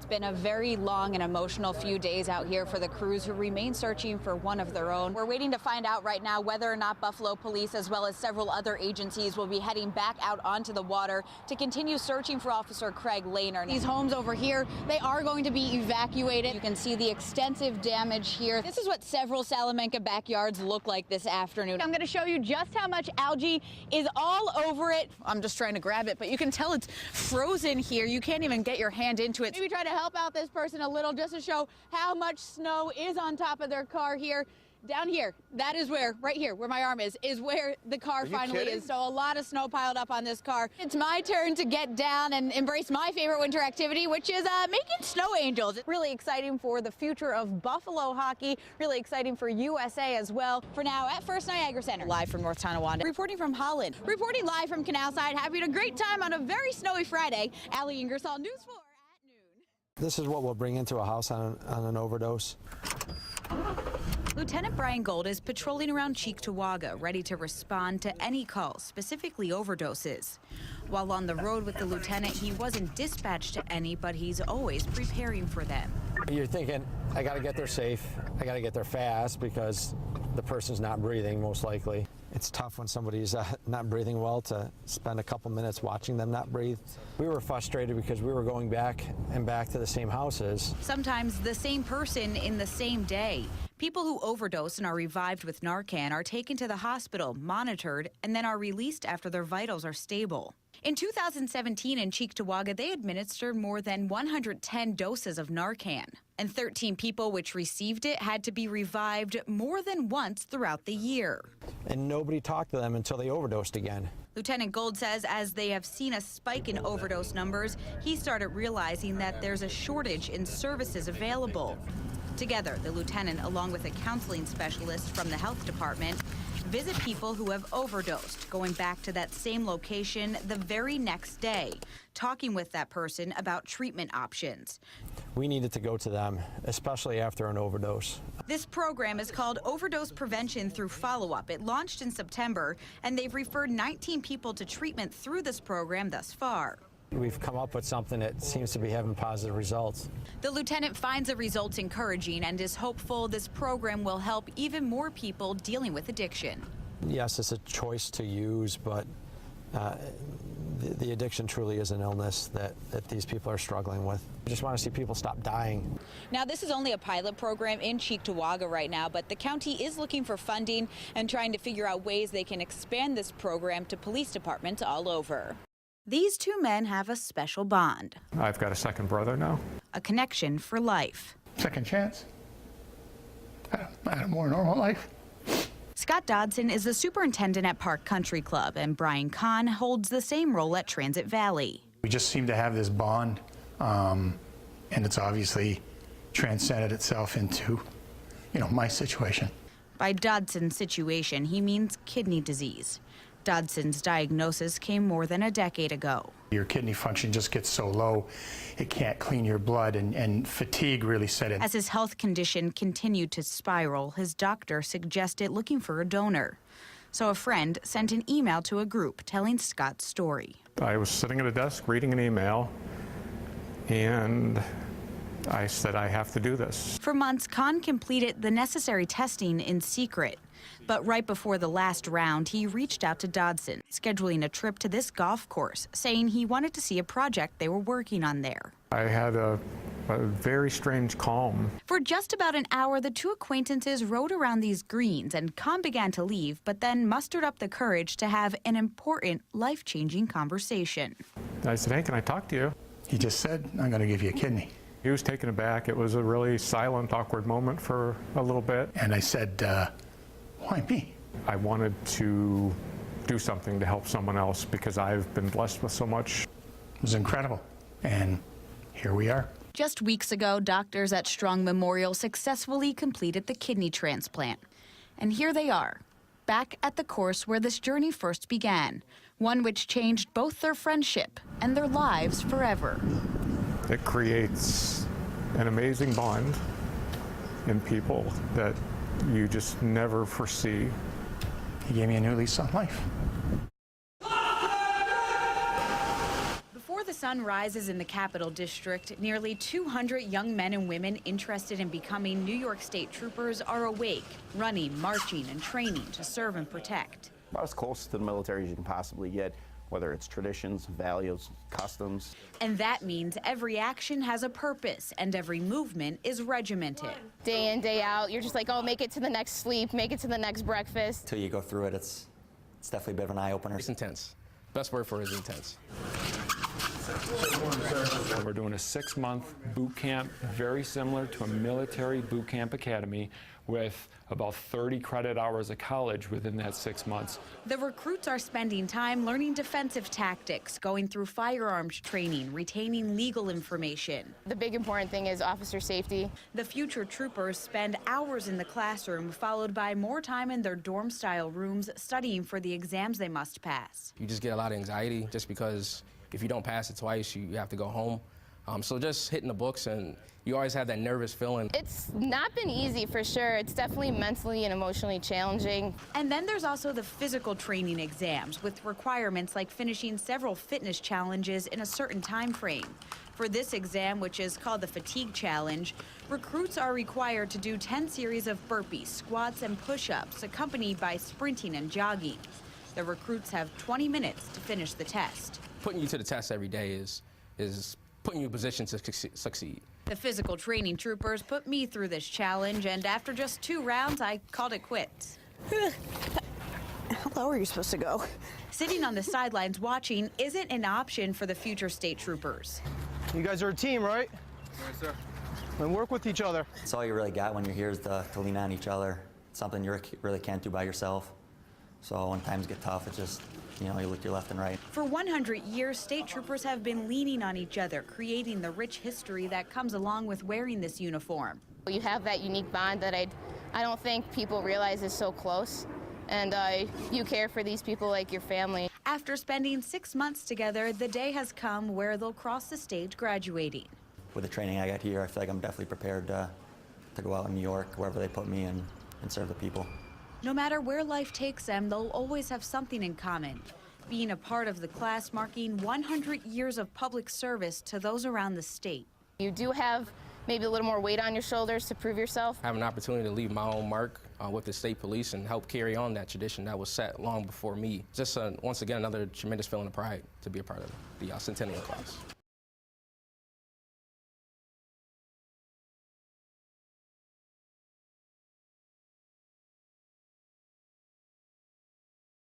been a very long and emotional few days out here for the crews who remain searching for one of their own. We're waiting to find out right now whether or not Buffalo Police, as well as several other agencies, will be heading back out onto the water to continue searching for Officer Craig Lehner. These homes over here, they are going to be evacuated. You can see the extensive damage here. This is what several Salamanca backyards look like this afternoon. I'm going to show you just how much algae is all over it. I'm just trying to grab it, but you can tell it's frozen here. You can't even get your hand into it. Maybe try to help out this person a little just to show how much snow is on top of their car here. Down here, that is where, right here, where my arm is where the car finally is. So a lot of snow piled up on this car. It's my turn to get down and embrace my favorite winter activity, which is making snow angels. It's really exciting for the future of Buffalo hockey, really exciting for USA as well. For now, at First Niagara Center, live from North Tonawanda, reporting from Holland, reporting live from Canal Side, having a great time on a very snowy Friday. Allie Ingersoll, News 4 at noon. This is what we'll bring into a house on an overdose. Lieutenant Brian Gold is patrolling around Cheektowaga, ready to respond to any calls, specifically overdoses. While on the road with the lieutenant, he wasn't dispatched to any, but he's always preparing for them. You're thinking, I got to get there safe, I got to get there fast, because the person's not breathing, most likely. It's tough when somebody's not breathing well to spend a couple minutes watching them not breathe. We were frustrated because we were going back and back to the same houses. Sometimes the same person in the same day. People who overdose and are revived with Narcan are taken to the hospital, monitored, and then are released after their vitals are stable. In 2017 in Cheektowaga, they administered more than 110 doses of Narcan, and 13 people which received it had to be revived more than once throughout the year. And nobody talked to them until they overdosed again. Lieutenant Gold says as they have seen a spike in overdose numbers, he started realizing that there's a shortage in services available. Together, the lieutenant, along with a counseling specialist from the health department, visit people who have overdosed, going back to that same location the very next day, talking with that person about treatment options. We needed to go to them, especially after an overdose. This program is called Overdose Prevention Through Follow-Up. It launched in September, and they've referred 19 people to treatment through this program thus far. We've come up with something that seems to be having positive results. The lieutenant finds the results encouraging and is hopeful this program will help even more people dealing with addiction. Yes, it's a choice to use, but the addiction truly is an illness that these people are struggling with. I just want to see people stop dying. Now, this is only a pilot program in Cheektowaga right now, but the county is looking for funding and trying to figure out ways they can expand this program to police departments all over. These two men have a special bond. I've got a second brother now. A connection for life. Second chance. I had a more normal life. Scott Dodson is the superintendent at Park Country Club, and Brian Kahn holds the same role at Transit Valley. We just seem to have this bond, and it's obviously transcended itself into, my situation. By Dodson's situation, he means kidney disease. Dodson's diagnosis came more than a decade ago. Your kidney function just gets so low, it can't clean your blood, and fatigue really set in. As his health condition continued to spiral, his doctor suggested looking for a donor. So a friend sent an email to a group telling Scott's story. I was sitting at a desk reading an email, and I said, I have to do this. For months, Kahn completed the necessary testing in secret. But right before the last round, he reached out to Dodson, scheduling a trip to this golf course, saying he wanted to see a project they were working on there. I had a very strange calm. For just about an hour, the two acquaintances rode around these greens, and Kahn began to leave, but then mustered up the courage to have an important, life-changing conversation. I said, hey, can I talk to you? He just said, I'm going to give you a kidney. He was taken aback. It was a really silent, awkward moment for a little bit. And I said, why me? I wanted to do something to help someone else because I've been blessed with so much. It was incredible, and here we are. Just weeks ago, doctors at Strong Memorial successfully completed the kidney transplant. And here they are, back at the course where this journey first began, one which changed both their friendship and their lives forever. It creates an amazing bond in people that you just never foresee. He gave me a new lease on life. Before the sun rises in the Capital District, nearly 200 young men and women interested in becoming New York State Troopers are awake, running, marching, and training to serve and protect. About as close to the military as you can possibly get, whether it's traditions, values, customs. And that means every action has a purpose and every movement is regimented. Day in, day out, you're just like, oh, make it to the next sleep, make it to the next breakfast. Until you go through it, it's definitely a bit of an eye-opener. It's intense. Best word for it is intense. We're doing a 6-month boot camp, very similar to a military boot camp academy, with about 30 credit hours of college within that 6 months. The recruits are spending time learning defensive tactics, going through firearms training, retaining legal information. The big important thing is officer safety. The future troopers spend hours in the classroom, followed by more time in their dorm-style rooms studying for the exams they must pass. You just get a lot of anxiety just because if you don't pass it twice, you have to go home. So just hitting the books, and you always have that nervous feeling. It's not been easy for sure. It's definitely mentally and emotionally challenging. And then there's also the physical training exams with requirements like finishing several fitness challenges in a certain time frame. For this exam, which is called the Fatigue Challenge, recruits are required to do 10 series of burpees, squats, and push-ups, accompanied by sprinting and jogging. The recruits have 20 minutes to finish the test. Putting you to the test every day is putting you in a position to succeed. The physical training troopers put me through this challenge, and after just 2 rounds, I called it quits. How low are you supposed to go? Sitting on the sidelines watching isn't an option for the future state troopers. You guys are a team, right? Yes, sir. And work with each other. It's all you really got when you're here is to lean on each other. It's something you really can't do by yourself. So when times get tough, it's just, you look to your left and right. For 100 years, state troopers have been leaning on each other, creating the rich history that comes along with wearing this uniform. You have that unique bond that I don't think people realize is so close. And you care for these people like your family. After spending 6 months together, the day has come where they'll cross the stage graduating. With the training I got here, I feel like I'm definitely prepared to go out in New York, wherever they put me, and serve the people. No matter where life takes them, they'll always have something in common. Being a part of the class marking 100 years of public service to those around the state. You do have maybe a little more weight on your shoulders to prove yourself. I have an opportunity to leave my own mark with the state police and help carry on that tradition that was set long before me. Just once again, another tremendous feeling of pride to be a part of the Centennial class.